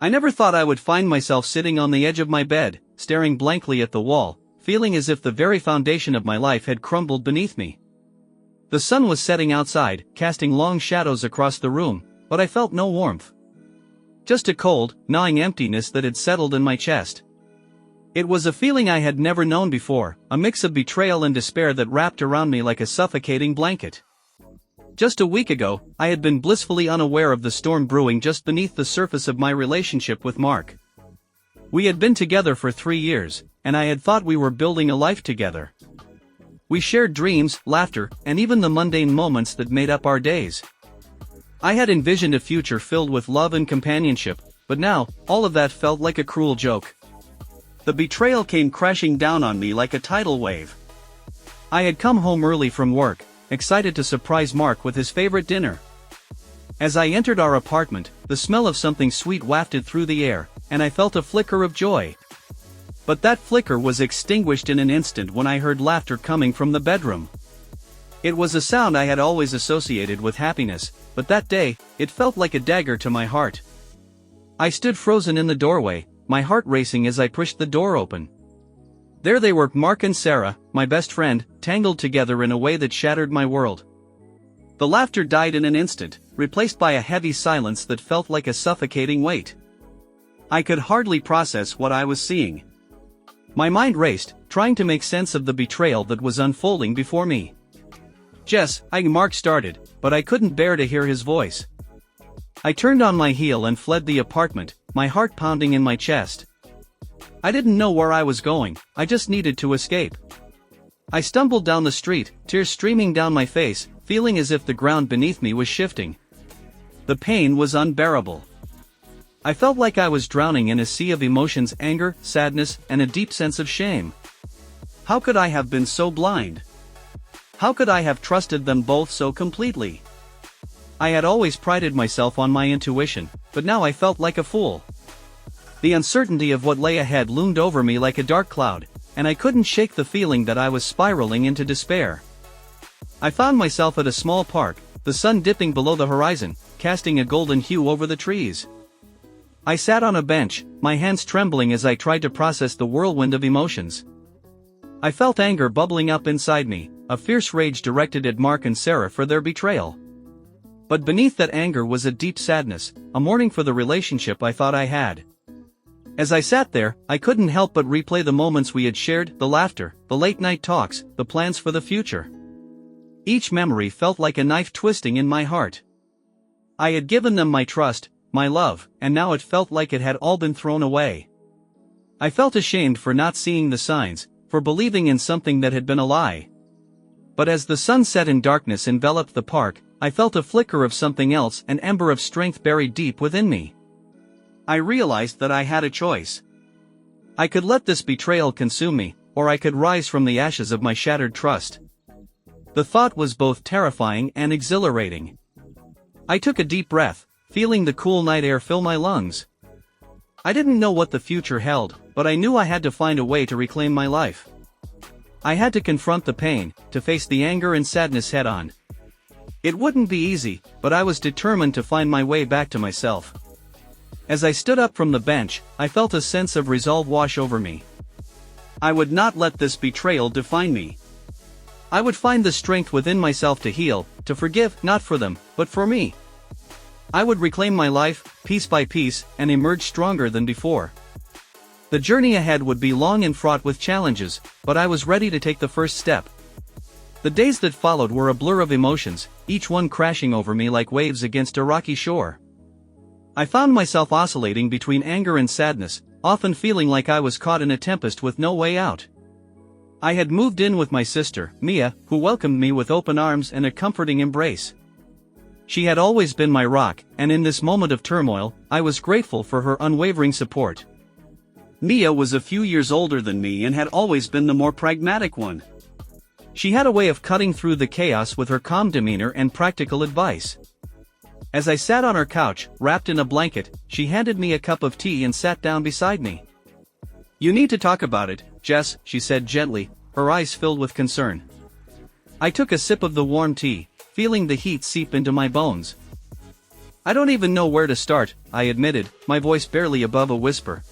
I never thought I would find myself sitting on the edge of my bed, staring blankly at the wall, feeling as if the very foundation of my life had crumbled beneath me. The sun was setting outside, casting long shadows across the room, but I felt no warmth. Just a cold, gnawing emptiness that had settled in my chest. It was a feeling I had never known before, a mix of betrayal and despair that wrapped around me like a suffocating blanket. Just a week ago, I had been blissfully unaware of the storm brewing just beneath the surface of my relationship with Mark. We had been together for 3 years, and I had thought we were building a life together. We shared dreams, laughter, and even the mundane moments that made up our days. I had envisioned a future filled with love and companionship, but now, all of that felt like a cruel joke. The betrayal came crashing down on me like a tidal wave. I had come home early from work, excited to surprise Mark with his favorite dinner. As I entered our apartment, the smell of something sweet wafted through the air, and I felt a flicker of joy. But that flicker was extinguished in an instant when I heard laughter coming from the bedroom. It was a sound I had always associated with happiness, but that day, it felt like a dagger to my heart. I stood frozen in the doorway, my heart racing as I pushed the door open. There they were, Mark and Sarah, my best friend, tangled together in a way that shattered my world. The laughter died in an instant, replaced by a heavy silence that felt like a suffocating weight. I could hardly process what I was seeing. My mind raced, trying to make sense of the betrayal that was unfolding before me. "Jess," Mark started, but I couldn't bear to hear his voice. I turned on my heel and fled the apartment, my heart pounding in my chest. I didn't know where I was going, I just needed to escape. I stumbled down the street, tears streaming down my face, feeling as if the ground beneath me was shifting. The pain was unbearable. I felt like I was drowning in a sea of emotions: anger, sadness, and a deep sense of shame. How could I have been so blind? How could I have trusted them both so completely? I had always prided myself on my intuition, but now I felt like a fool. The uncertainty of what lay ahead loomed over me like a dark cloud, and I couldn't shake the feeling that I was spiraling into despair. I found myself at a small park, the sun dipping below the horizon, casting a golden hue over the trees. I sat on a bench, my hands trembling as I tried to process the whirlwind of emotions. I felt anger bubbling up inside me, a fierce rage directed at Mark and Sarah for their betrayal. But beneath that anger was a deep sadness, a mourning for the relationship I thought I had. As I sat there, I couldn't help but replay the moments we had shared, the laughter, the late-night talks, the plans for the future. Each memory felt like a knife twisting in my heart. I had given them my trust, my love, and now it felt like it had all been thrown away. I felt ashamed for not seeing the signs, for believing in something that had been a lie. But as the sun set and darkness enveloped the park, I felt a flicker of something else, an ember of strength buried deep within me. I realized that I had a choice. I could let this betrayal consume me, or I could rise from the ashes of my shattered trust. The thought was both terrifying and exhilarating. I took a deep breath, feeling the cool night air fill my lungs. I didn't know what the future held, but I knew I had to find a way to reclaim my life. I had to confront the pain, to face the anger and sadness head-on. It wouldn't be easy, but I was determined to find my way back to myself. As I stood up from the bench, I felt a sense of resolve wash over me. I would not let this betrayal define me. I would find the strength within myself to heal, to forgive, not for them, but for me. I would reclaim my life, piece by piece, and emerge stronger than before. The journey ahead would be long and fraught with challenges, but I was ready to take the first step. The days that followed were a blur of emotions, each one crashing over me like waves against a rocky shore. I found myself oscillating between anger and sadness, often feeling like I was caught in a tempest with no way out. I had moved in with my sister, Mia, who welcomed me with open arms and a comforting embrace. She had always been my rock, and in this moment of turmoil, I was grateful for her unwavering support. Mia was a few years older than me and had always been the more pragmatic one. She had a way of cutting through the chaos with her calm demeanor and practical advice. As I sat on her couch, wrapped in a blanket, she handed me a cup of tea and sat down beside me. "You need to talk about it, Jess," she said gently, her eyes filled with concern. I took a sip of the warm tea, feeling the heat seep into my bones. I don't even know where to start, I admitted, my voice barely above a whisper.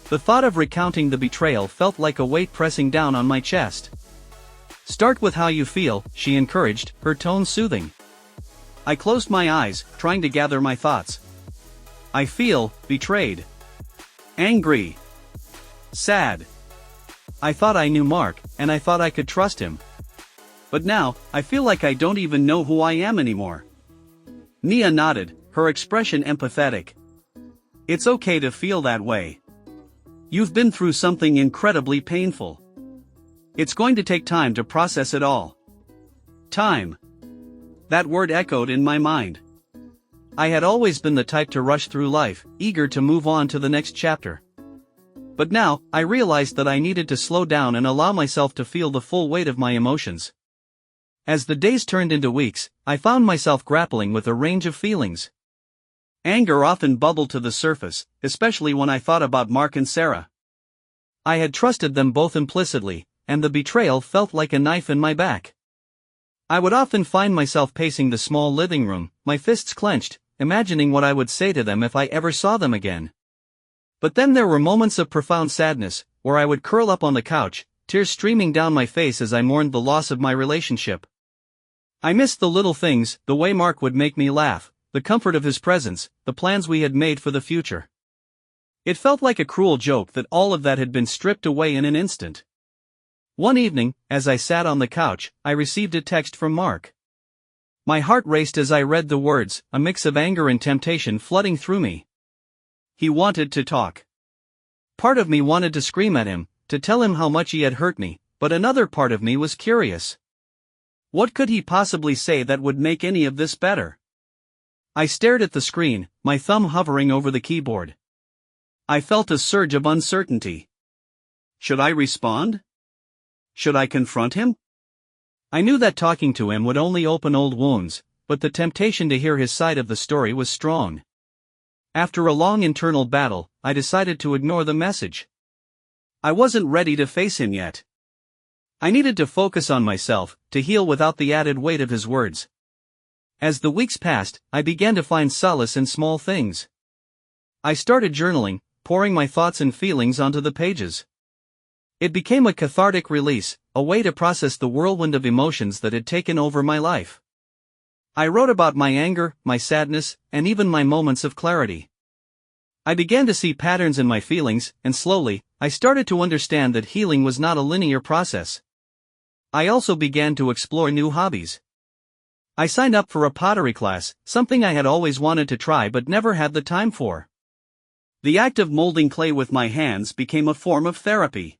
The thought of recounting the betrayal felt like a weight pressing down on my chest. Start with how you feel, she encouraged, her tone soothing. I closed my eyes, trying to gather my thoughts. I feel betrayed. Angry. Sad. I thought I knew Mark, and I thought I could trust him. But now, I feel like I don't even know who I am anymore. Nia nodded, her expression empathetic. It's okay to feel that way. You've been through something incredibly painful. It's going to take time to process it all. Time. That word echoed in my mind. I had always been the type to rush through life, eager to move on to the next chapter. But now, I realized that I needed to slow down and allow myself to feel the full weight of my emotions. As the days turned into weeks, I found myself grappling with a range of feelings. Anger often bubbled to the surface, especially when I thought about Mark and Sarah. I had trusted them both implicitly, and the betrayal felt like a knife in my back. I would often find myself pacing the small living room, my fists clenched, imagining what I would say to them if I ever saw them again. But then there were moments of profound sadness, where I would curl up on the couch, tears streaming down my face as I mourned the loss of my relationship. I missed the little things, the way Mark would make me laugh, the comfort of his presence, the plans we had made for the future. It felt like a cruel joke that all of that had been stripped away in an instant. One evening, as I sat on the couch, I received a text from Mark. My heart raced as I read the words, a mix of anger and temptation flooding through me. He wanted to talk. Part of me wanted to scream at him, to tell him how much he had hurt me, but another part of me was curious. What could he possibly say that would make any of this better? I stared at the screen, my thumb hovering over the keyboard. I felt a surge of uncertainty. Should I respond? Should I confront him? I knew that talking to him would only open old wounds, but the temptation to hear his side of the story was strong. After a long internal battle, I decided to ignore the message. I wasn't ready to face him yet. I needed to focus on myself, to heal without the added weight of his words. As the weeks passed, I began to find solace in small things. I started journaling, pouring my thoughts and feelings onto the pages. It became a cathartic release, a way to process the whirlwind of emotions that had taken over my life. I wrote about my anger, my sadness, and even my moments of clarity. I began to see patterns in my feelings, and slowly, I started to understand that healing was not a linear process. I also began to explore new hobbies. I signed up for a pottery class, something I had always wanted to try but never had the time for. The act of molding clay with my hands became a form of therapy.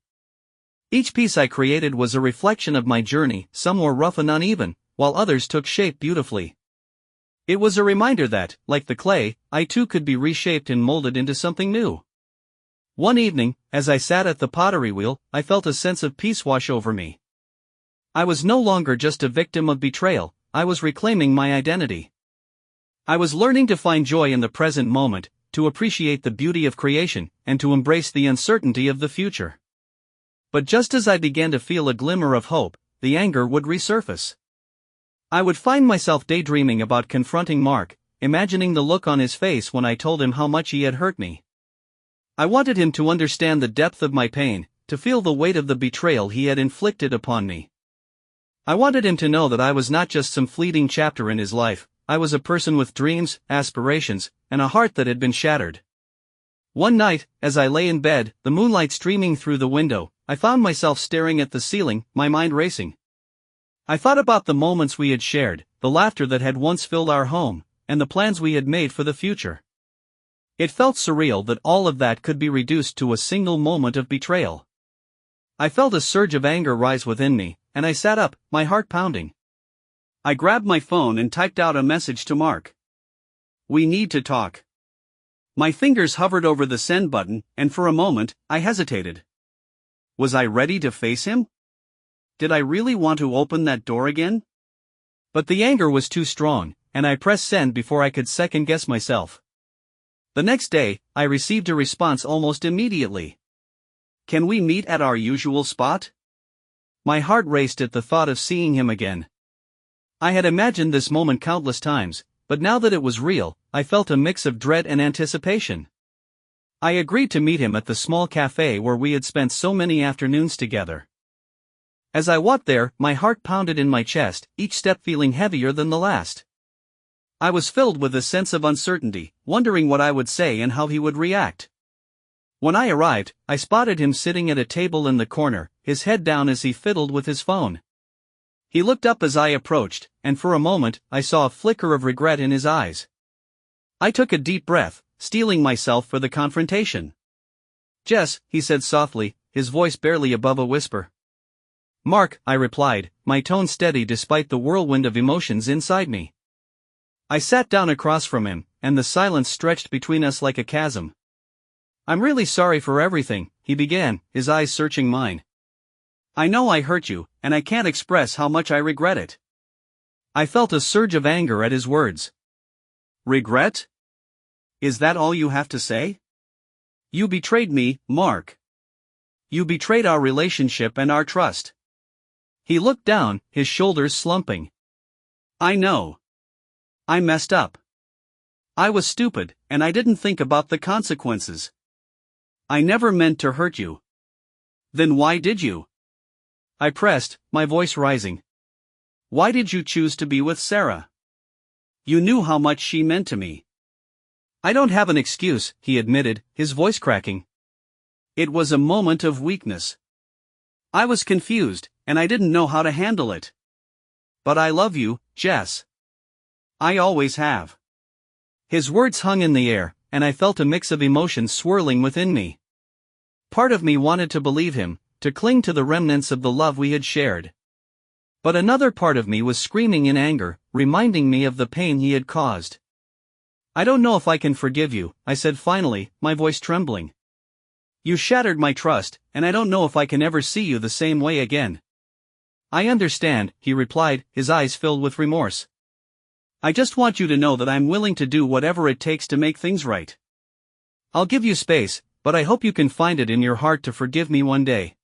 Each piece I created was a reflection of my journey, some were rough and uneven, while others took shape beautifully. It was a reminder that, like the clay, I too could be reshaped and molded into something new. One evening, as I sat at the pottery wheel, I felt a sense of peace wash over me. I was no longer just a victim of betrayal, I was reclaiming my identity. I was learning to find joy in the present moment, to appreciate the beauty of creation, and to embrace the uncertainty of the future. But just as I began to feel a glimmer of hope, the anger would resurface. I would find myself daydreaming about confronting Mark, imagining the look on his face when I told him how much he had hurt me. I wanted him to understand the depth of my pain, to feel the weight of the betrayal he had inflicted upon me. I wanted him to know that I was not just some fleeting chapter in his life, I was a person with dreams, aspirations, and a heart that had been shattered. One night, as I lay in bed, the moonlight streaming through the window, I found myself staring at the ceiling, my mind racing. I thought about the moments we had shared, the laughter that had once filled our home, and the plans we had made for the future. It felt surreal that all of that could be reduced to a single moment of betrayal. I felt a surge of anger rise within me, and I sat up, my heart pounding. I grabbed my phone and typed out a message to Mark. We need to talk. My fingers hovered over the send button, and for a moment, I hesitated. Was I ready to face him? Did I really want to open that door again? But the anger was too strong, and I pressed send before I could second-guess myself. The next day, I received a response almost immediately. Can we meet at our usual spot? My heart raced at the thought of seeing him again. I had imagined this moment countless times, but now that it was real, I felt a mix of dread and anticipation. I agreed to meet him at the small cafe where we had spent so many afternoons together. As I walked there, my heart pounded in my chest, each step feeling heavier than the last. I was filled with a sense of uncertainty, wondering what I would say and how he would react. When I arrived, I spotted him sitting at a table in the corner, his head down as he fiddled with his phone. He looked up as I approached, and for a moment, I saw a flicker of regret in his eyes. I took a deep breath, steeling myself for the confrontation. "Jess," he said softly, his voice barely above a whisper. "Mark," I replied, my tone steady despite the whirlwind of emotions inside me. I sat down across from him, and the silence stretched between us like a chasm. "I'm really sorry for everything," he began, his eyes searching mine. "I know I hurt you, and I can't express how much I regret it." I felt a surge of anger at his words. "Regret? Is that all you have to say? You betrayed me, Mark. You betrayed our relationship and our trust." He looked down, his shoulders slumping. "I know. I messed up. I was stupid, and I didn't think about the consequences. I never meant to hurt you." "Then why did you?" I pressed, my voice rising. "Why did you choose to be with Sarah? You knew how much she meant to me." "I don't have an excuse," he admitted, his voice cracking. "It was a moment of weakness. I was confused, and I didn't know how to handle it. But I love you, Jess. I always have." His words hung in the air, and I felt a mix of emotions swirling within me. Part of me wanted to believe him, to cling to the remnants of the love we had shared. But another part of me was screaming in anger, reminding me of the pain he had caused. "I don't know if I can forgive you," I said finally, my voice trembling. "You shattered my trust, and I don't know if I can ever see you the same way again." "I understand," he replied, his eyes filled with remorse. "I just want you to know that I'm willing to do whatever it takes to make things right. I'll give you space, but I hope you can find it in your heart to forgive me one day."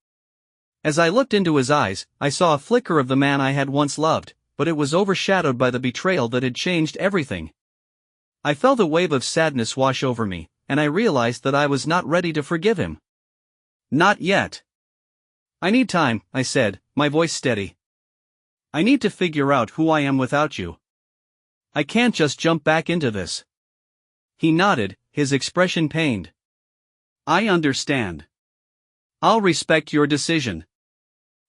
As I looked into his eyes, I saw a flicker of the man I had once loved, but it was overshadowed by the betrayal that had changed everything. I felt a wave of sadness wash over me, and I realized that I was not ready to forgive him. "Not yet. I need time," I said, my voice steady. "I need to figure out who I am without you. I can't just jump back into this." He nodded, his expression pained. "I understand. I'll respect your decision."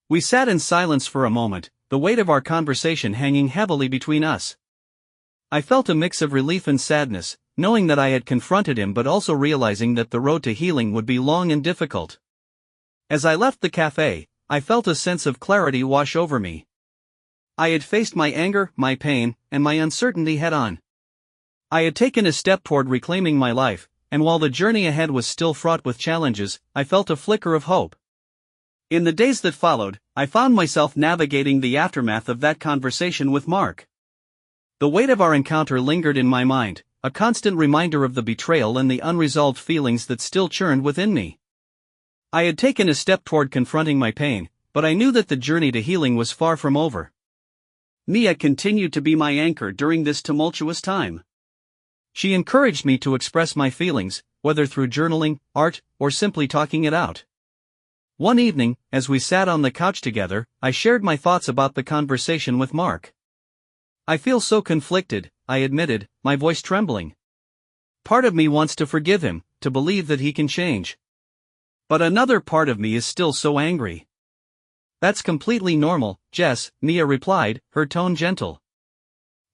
We sat in silence for a moment, the weight of our conversation hanging heavily between us. I felt a mix of relief and sadness, knowing that I had confronted him but also realizing that the road to healing would be long and difficult. As I left the cafe, I felt a sense of clarity wash over me. I had faced my anger, my pain, and my uncertainty head-on. I had taken a step toward reclaiming my life, and while the journey ahead was still fraught with challenges, I felt a flicker of hope. In the days that followed, I found myself navigating the aftermath of that conversation with Mark. The weight of our encounter lingered in my mind, a constant reminder of the betrayal and the unresolved feelings that still churned within me. I had taken a step toward confronting my pain, but I knew that the journey to healing was far from over. Mia continued to be my anchor during this tumultuous time. She encouraged me to express my feelings, whether through journaling, art, or simply talking it out. One evening, as we sat on the couch together, I shared my thoughts about the conversation with Mark. "I feel so conflicted," I admitted, my voice trembling. "Part of me wants to forgive him, to believe that he can change. But another part of me is still so angry." "That's completely normal, Jess," Mia replied, her tone gentle.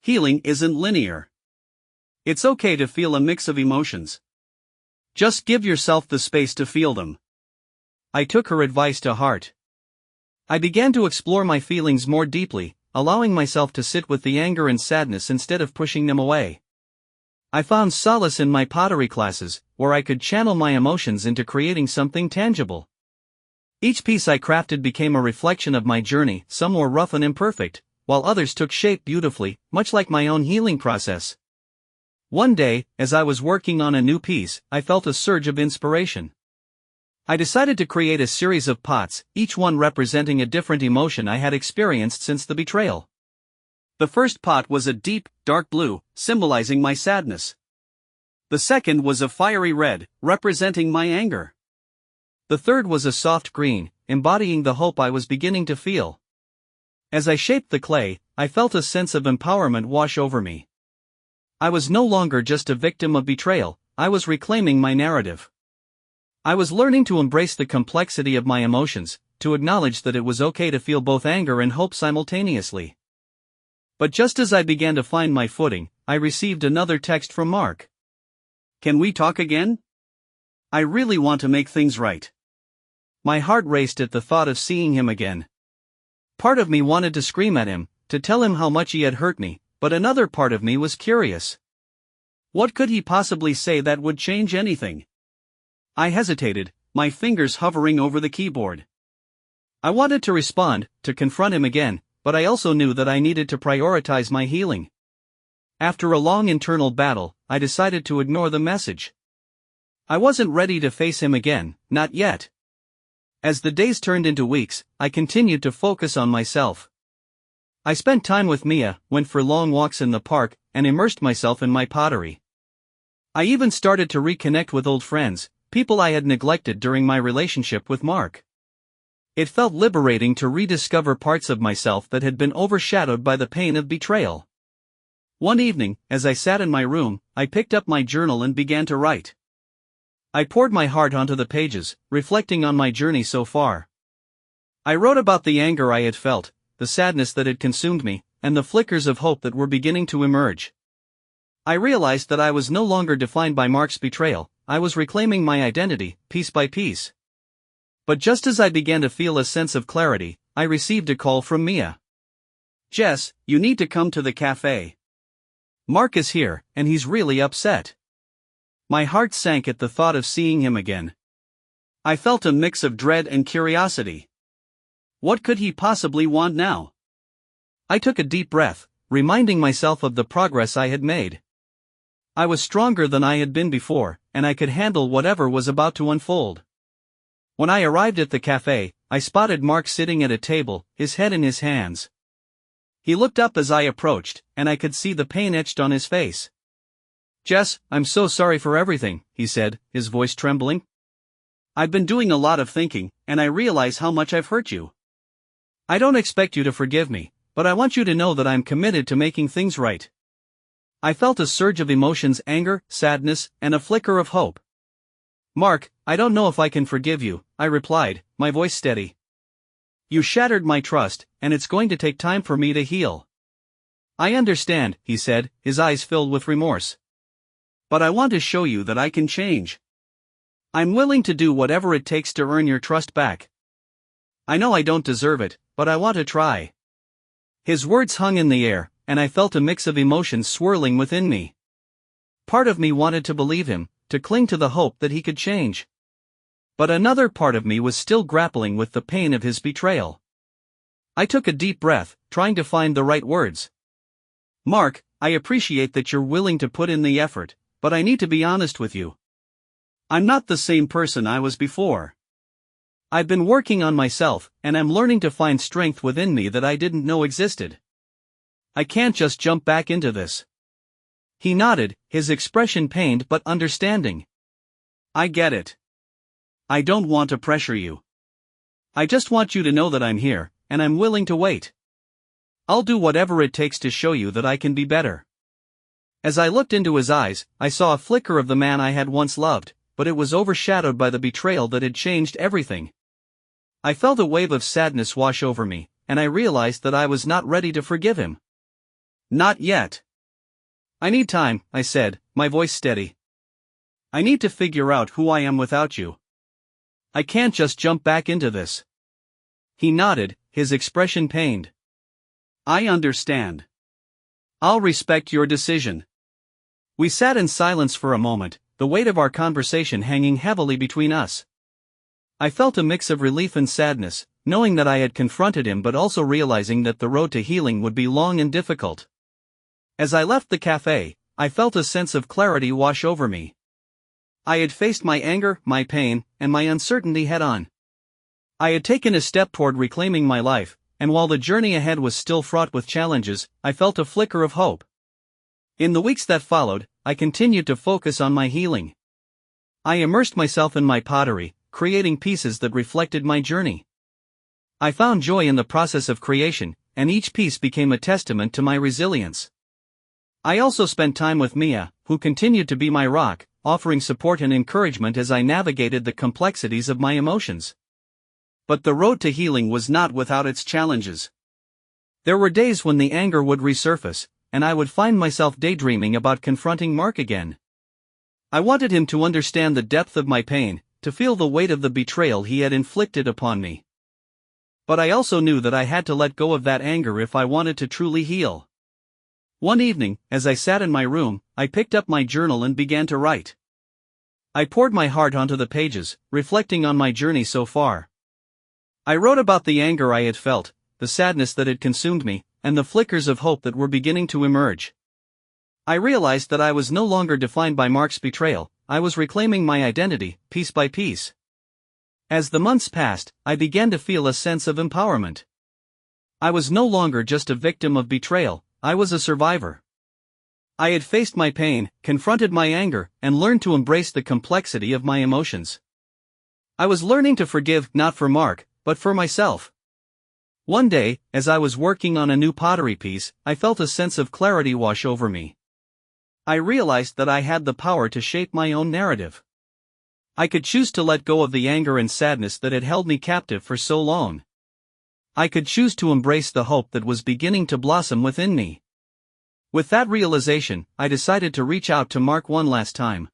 "Healing isn't linear. It's okay to feel a mix of emotions. Just give yourself the space to feel them." I took her advice to heart. I began to explore my feelings more deeply, allowing myself to sit with the anger and sadness instead of pushing them away. I found solace in my pottery classes, where I could channel my emotions into creating something tangible. Each piece I crafted became a reflection of my journey, some were rough and imperfect, while others took shape beautifully, much like my own healing process. One day, as I was working on a new piece, I felt a surge of inspiration. I decided to create a series of pots, each one representing a different emotion I had experienced since the betrayal. The first pot was a deep, dark blue, symbolizing my sadness. The second was a fiery red, representing my anger. The third was a soft green, embodying the hope I was beginning to feel. As I shaped the clay, I felt a sense of empowerment wash over me. I was no longer just a victim of betrayal, I was reclaiming my narrative. I was learning to embrace the complexity of my emotions, to acknowledge that it was okay to feel both anger and hope simultaneously. But just as I began to find my footing, I received another text from Mark. "Can we talk again? I really want to make things right." My heart raced at the thought of seeing him again. Part of me wanted to scream at him, to tell him how much he had hurt me, but another part of me was curious. What could he possibly say that would change anything? I hesitated, my fingers hovering over the keyboard. I wanted to respond, to confront him again, but I also knew that I needed to prioritize my healing. After a long internal battle, I decided to ignore the message. I wasn't ready to face him again, not yet. As the days turned into weeks, I continued to focus on myself. I spent time with Mia, went for long walks in the park, and immersed myself in my pottery. I even started to reconnect with old friends, people I had neglected during my relationship with Mark. It felt liberating to rediscover parts of myself that had been overshadowed by the pain of betrayal. One evening, as I sat in my room, I picked up my journal and began to write. I poured my heart onto the pages, reflecting on my journey so far. I wrote about the anger I had felt, the sadness that had consumed me, and the flickers of hope that were beginning to emerge. I realized that I was no longer defined by Mark's betrayal, I was reclaiming my identity, piece by piece. But just as I began to feel a sense of clarity, I received a call from Mia. "Jess, you need to come to the cafe. Mark is here, and he's really upset." My heart sank at the thought of seeing him again. I felt a mix of dread and curiosity. What could he possibly want now? I took a deep breath, reminding myself of the progress I had made. I was stronger than I had been before, and I could handle whatever was about to unfold. When I arrived at the cafe, I spotted Mark sitting at a table, his head in his hands. He looked up as I approached, and I could see the pain etched on his face. "Jess, I'm so sorry for everything," he said, his voice trembling. "I've been doing a lot of thinking, and I realize how much I've hurt you. I don't expect you to forgive me, but I want you to know that I'm committed to making things right." I felt a surge of emotions: anger, sadness, and a flicker of hope. "Mark, I don't know if I can forgive you," I replied, my voice steady. "You shattered my trust, and it's going to take time for me to heal." "I understand," he said, his eyes filled with remorse. "But I want to show you that I can change. I'm willing to do whatever it takes to earn your trust back. I know I don't deserve it, but I want to try." His words hung in the air, and I felt a mix of emotions swirling within me. Part of me wanted to believe him, to cling to the hope that he could change. But another part of me was still grappling with the pain of his betrayal. I took a deep breath, trying to find the right words. "Mark, I appreciate that you're willing to put in the effort, but I need to be honest with you. I'm not the same person I was before. I've been working on myself, and I'm learning to find strength within me that I didn't know existed. I can't just jump back into this." He nodded, his expression pained but understanding. "I get it. I don't want to pressure you. I just want you to know that I'm here, and I'm willing to wait. I'll do whatever it takes to show you that I can be better." As I looked into his eyes, I saw a flicker of the man I had once loved, but it was overshadowed by the betrayal that had changed everything. I felt a wave of sadness wash over me, and I realized that I was not ready to forgive him. "Not yet. I need time," I said, my voice steady. "I need to figure out who I am without you. I can't just jump back into this." He nodded, his expression pained. "I understand. I'll respect your decision." We sat in silence for a moment, the weight of our conversation hanging heavily between us. I felt a mix of relief and sadness, knowing that I had confronted him but also realizing that the road to healing would be long and difficult. As I left the cafe, I felt a sense of clarity wash over me. I had faced my anger, my pain, and my uncertainty head-on. I had taken a step toward reclaiming my life, and while the journey ahead was still fraught with challenges, I felt a flicker of hope. In the weeks that followed, I continued to focus on my healing. I immersed myself in my pottery, creating pieces that reflected my journey. I found joy in the process of creation, and each piece became a testament to my resilience. I also spent time with Mia, who continued to be my rock, offering support and encouragement as I navigated the complexities of my emotions. But the road to healing was not without its challenges. There were days when the anger would resurface, and I would find myself daydreaming about confronting Mark again. I wanted him to understand the depth of my pain, to feel the weight of the betrayal he had inflicted upon me. But I also knew that I had to let go of that anger if I wanted to truly heal. One evening, as I sat in my room, I picked up my journal and began to write. I poured my heart onto the pages, reflecting on my journey so far. I wrote about the anger I had felt, the sadness that had consumed me, and the flickers of hope that were beginning to emerge. I realized that I was no longer defined by Mark's betrayal. I was reclaiming my identity, piece by piece. As the months passed, I began to feel a sense of empowerment. I was no longer just a victim of betrayal, I was a survivor. I had faced my pain, confronted my anger, and learned to embrace the complexity of my emotions. I was learning to forgive, not for Mark, but for myself. One day, as I was working on a new pottery piece, I felt a sense of clarity wash over me. I realized that I had the power to shape my own narrative. I could choose to let go of the anger and sadness that had held me captive for so long. I could choose to embrace the hope that was beginning to blossom within me. With that realization, I decided to reach out to Mark one last time.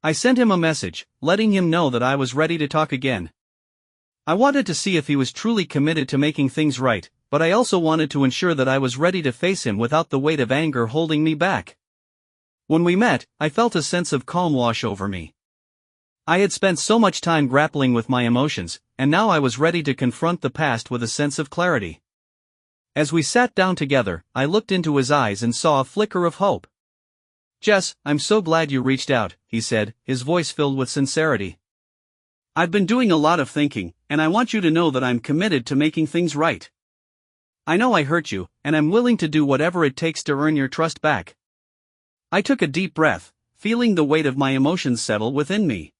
I sent him a message, letting him know that I was ready to talk again. I wanted to see if he was truly committed to making things right, but I also wanted to ensure that I was ready to face him without the weight of anger holding me back. When we met, I felt a sense of calm wash over me. I had spent so much time grappling with my emotions, and now I was ready to confront the past with a sense of clarity. As we sat down together, I looked into his eyes and saw a flicker of hope. "Jess, I'm so glad you reached out," he said, his voice filled with sincerity. "I've been doing a lot of thinking, and I want you to know that I'm committed to making things right. I know I hurt you, and I'm willing to do whatever it takes to earn your trust back." I took a deep breath, feeling the weight of my emotions settle within me.